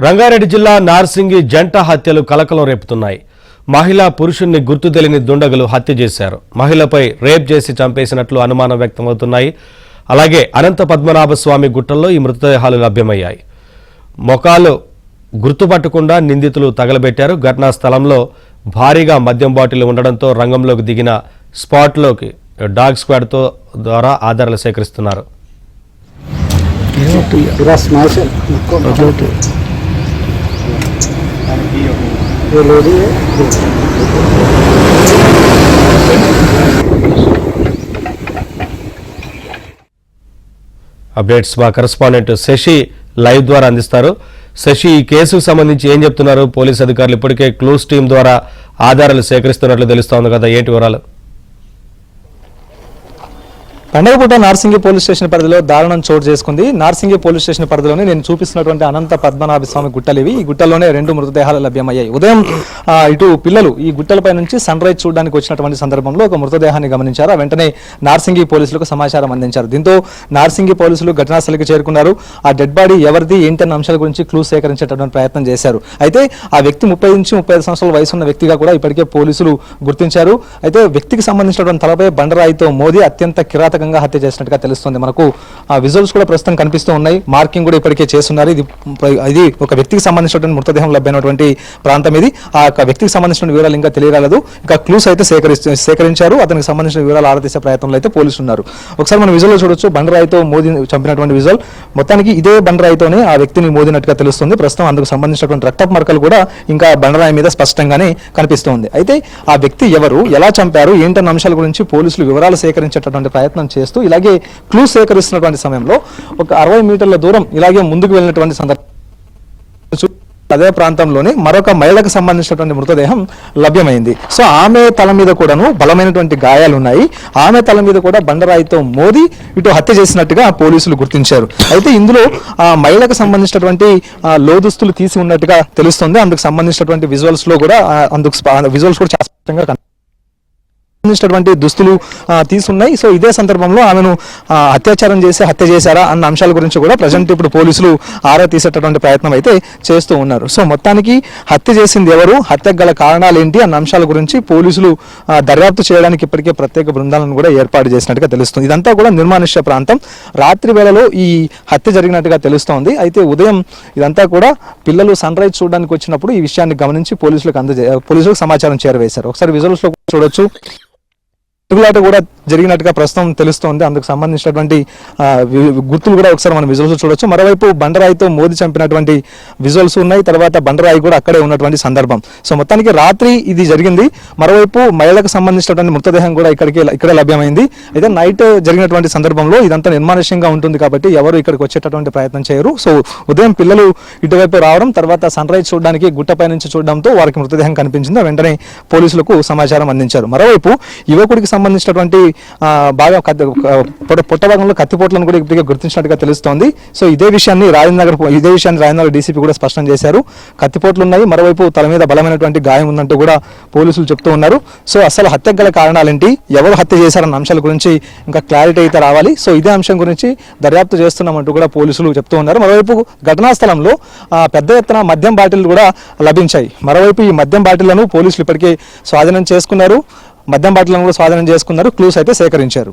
రంగారెడ్డి జిల్లా నార్సింగి జంట హత్యలు కలకలం రేపుతున్నాయి. మహిళా పురుషుణ్ణి గుర్తు తెలియని దుండగులు హత్య చేశారు. మహిళపై రేప్ చేసి చంపేసినట్లు అనుమానం వ్యక్తమవుతున్నాయి. అలాగే అనంత పద్మనాభ స్వామి గుట్టల్లో ఈ మృతదేహాలు లభ్యమయ్యాయి. మొఖాలు గుర్తుపట్టకుండా నిందితులు తగలబెట్టారు. ఘటనా స్థలంలో భారీగా మద్యం బాటిల్ ఉండడంతో రంగంలోకి దిగిన స్పాట్లోకి డాగ్ స్క్వాడ్తో ద్వారా ఆధారాలు సేకరిస్తున్నారు. అప్డేట్స్ మా కరెస్పాండెంట్ శశి లైవ్ ద్వారా అందిస్తారు. శశి, ఈ కేసుకు సంబంధించి ఏం చెప్తున్నారు పోలీసు అధికారులు? ఇప్పటికే క్లూస్ టీం ద్వారా ఆధారాలు సేకరిస్తున్నట్లు తెలుస్తోంది కదా, ఏంటి వివరాలు? పండగపూట నార్సింగి పోలీస్ స్టేషన్ పరిధిలో దారుణం చోటు చేసుకుంది. నార్సింగి పోలీస్ స్టేషన్ పరిధిలోనే నేను చూపిస్తున్నటువంటి అనంత పద్మనాభ స్వామి గుట్టలు ఇవి. ఈ గుట్టల్లోనే 2 మృతదేహాలు లభ్యమయ్యాయి. ఉదయం ఇటు పిల్లలు ఈ గుట్టలపై నుంచి సన్ రైజ్ చూడడానికి వచ్చినటువంటి సందర్భంలో ఒక మృతదేహాన్ని గమనించారు. వెంటనే నార్సింగి పోలీసులకు సమాచారం అందించారు. దీంతో నార్సింగి పోలీసులు ఘటనాస్థలికి చేరుకున్నారు. ఆ డెడ్ బాడీ ఎవరిది ఏంటన్న అంశాల గురించి క్లూ సేకరించేటటువంటి ప్రయత్నం చేశారు. అయితే ఆ వ్యక్తి 30 నుంచి 35 సంవత్సరాల వయసు ఉన్న వ్యక్తిగా కూడా ఇప్పటికే పోలీసులు గుర్తించారు. అయితే వ్యక్తికి సంబంధించినటువంటి తలపై బండరాయితో మోదీ అత్యంత కిరాతకంగా హత్య చేసినట్టుగా తెలుస్తుంది. మనకు ఆ విజువల్స్ కూడా ప్రస్తుతం కనిపిస్తూ ఉన్నాయి. మార్కింగ్ కూడా ఇప్పటికే చేస్తున్నారు. ఇది ఒక వ్యక్తికి సంబంధించినటువంటి మృతదేహం లభ్యమైనటువంటి ప్రాంతం. ఇది ఆ వ్యక్తికి సంబంధించిన వివరాలు ఇంకా తెలియరాలేదు. ఇంకా క్లూస్ అయితే సేకరించారు. అతనికి సంబంధించిన వివరాలు ఆరాధించే ప్రయత్నంలో అయితే పోలీసులు ఉన్నారు. ఒకసారి మనం విజువల్ చూడొచ్చు. బండరాయితో మోదీ చంపినటువంటి విజువల్. మొత్తానికి ఇదే బండరాయితోనే ఆ వ్యక్తిని మోదినట్టుగా తెలుస్తుంది. ప్రస్తుతం అందుకు సంబంధించినటువంటి రక్తపు మరకలు కూడా ఇంకా బండరాయి మీద స్పష్టంగానే కనిపిస్తుంది. అయితే ఆ వ్యక్తి ఎవరు, ఎలా చంపారు, ఏంటన్న అంశాల గురించి పోలీసులు వివరాలు సేకరించేటటువంటి ప్రయత్నం చేస్తూ ఇలాగే క్లూ సేకరిస్తున్నటువంటి సమయంలో ఒక 60 మీటర్ల దూరం ఇలాగే ముందుకు వెళ్ళినటువంటి సందర్భం అదే ప్రాంతంలోనే మరొక మహిళకు సంబంధించినటువంటి మృతదేహం లభ్యమైంది. సో ఆమె తల మీద కూడాను బలమైనటువంటి గాయాలు ఉన్నాయి. ఆమె తల మీద కూడా బండరాయితో మోదీ ఇటు హత్య చేసినట్టుగా పోలీసులు గుర్తించారు. అయితే ఇందులో ఆ మహిళకు సంబంధించినటువంటి లోదుస్తులు తీసి ఉన్నట్టుగా తెలుస్తుంది. అందుకు సంబంధించినటువంటి విజువల్స్ లో కూడా విజువల్స్ కూడా చాలా స్పష్టంగా సంబంధించినటువంటి దుస్తులు తీసున్నాయి. సో ఇదే సందర్భంలో ఆమెను అత్యాచారం చేసి హత్య చేశారా అన్న అంశాల గురించి కూడా ప్రజెంట్ ఇప్పుడు పోలీసులు ఆరా తీసేటటువంటి ప్రయత్నం అయితే చేస్తూ ఉన్నారు. సో మొత్తానికి హత్య చేసింది ఎవరు, హత్యకు గల కారణాలు ఏంటి అన్న అంశాల గురించి పోలీసులు దర్యాప్తు చేయడానికి ఇప్పటికే ప్రత్యేక బృందాలను కూడా ఏర్పాటు చేసినట్టుగా తెలుస్తుంది. ఇదంతా కూడా నిర్మానుష్య ప్రాంతం. రాత్రి వేళలో ఈ హత్య జరిగినట్టుగా తెలుస్తోంది. అయితే ఉదయం ఇదంతా కూడా పిల్లలు సన్ రైజ్ చూడడానికి వచ్చినప్పుడు ఈ విషయాన్ని గమనించి పోలీసులకు సమాచారం చేరవేశారు. ఒకసారి విజువల్స్ లో చూడొచ్చు. తిరుగులాట కూడా జరిగినట్టుగా ప్రస్తుతం తెలుస్తోంది. అందుకు సంబంధించినటువంటి గుర్తులు కూడా ఒకసారి మనం విజువల్స్ చూడొచ్చు. మరోవైపు బండరాయితో మోదీ చంపినటువంటి విజువల్స్ ఉన్నాయి. తర్వాత బండరాయి కూడా అక్కడే ఉన్నటువంటి సందర్భం. సో మొత్తానికి రాత్రి ఇది జరిగింది. మరోవైపు మహిళకు సంబంధించినటువంటి మృతదేహం కూడా ఇక్కడే లభ్యమైంది. అయితే నైట్ జరిగినటువంటి సందర్భంలో ఇదంతా నిర్మానుష్యంగా ఉంటుంది కాబట్టి ఎవరు ఇక్కడికి వచ్చేటటువంటి ప్రయత్నం చేయరు. సో ఉదయం పిల్లలు ఇటువైపు రావడం, తర్వాత సన్ రైజ్ చూడడానికి గుట్టపై నుంచి చూడడంతో వారికి మృతదేహం కనిపించింది. వెంటనే పోలీసులకు సమాచారం అందించారు. మరోవైపు యువకుడికి సంబంధించినటువంటి బాగా పొట్ట భాగంలో కత్తిపోట్లను కూడా ఇప్పటికే గుర్తించినట్టుగా తెలుస్తోంది. సో ఇదే విషయాన్ని రాజేంద్రనగర్ డీసీపీ కూడా స్పష్టం చేశారు. కత్తిపోట్లు ఉన్నాయి, మరోవైపు తల మీద బలమైనటువంటి గాయం ఉందంటూ కూడా పోలీసులు చెప్తూ ఉన్నారు. సో అసలు హత్యకు గల కారణాలేంటి, ఎవరు హత్య చేశారన్న అంశాల గురించి ఇంకా క్లారిటీ అయితే రావాలి. సో ఇదే అంశం గురించి దర్యాప్తు చేస్తున్నామంటూ కూడా పోలీసులు చెప్తూ ఉన్నారు. మరోవైపు ఘటనా స్థలంలో పెద్ద ఎత్తున మద్యం బాటిల్ కూడా లభించాయి. మరోవైపు ఈ మద్యం బాటిళ్లను పోలీసులు ఇప్పటికే స్వాధీనం చేసుకున్నారు. క్లూస్ అయితే సేకరించారు.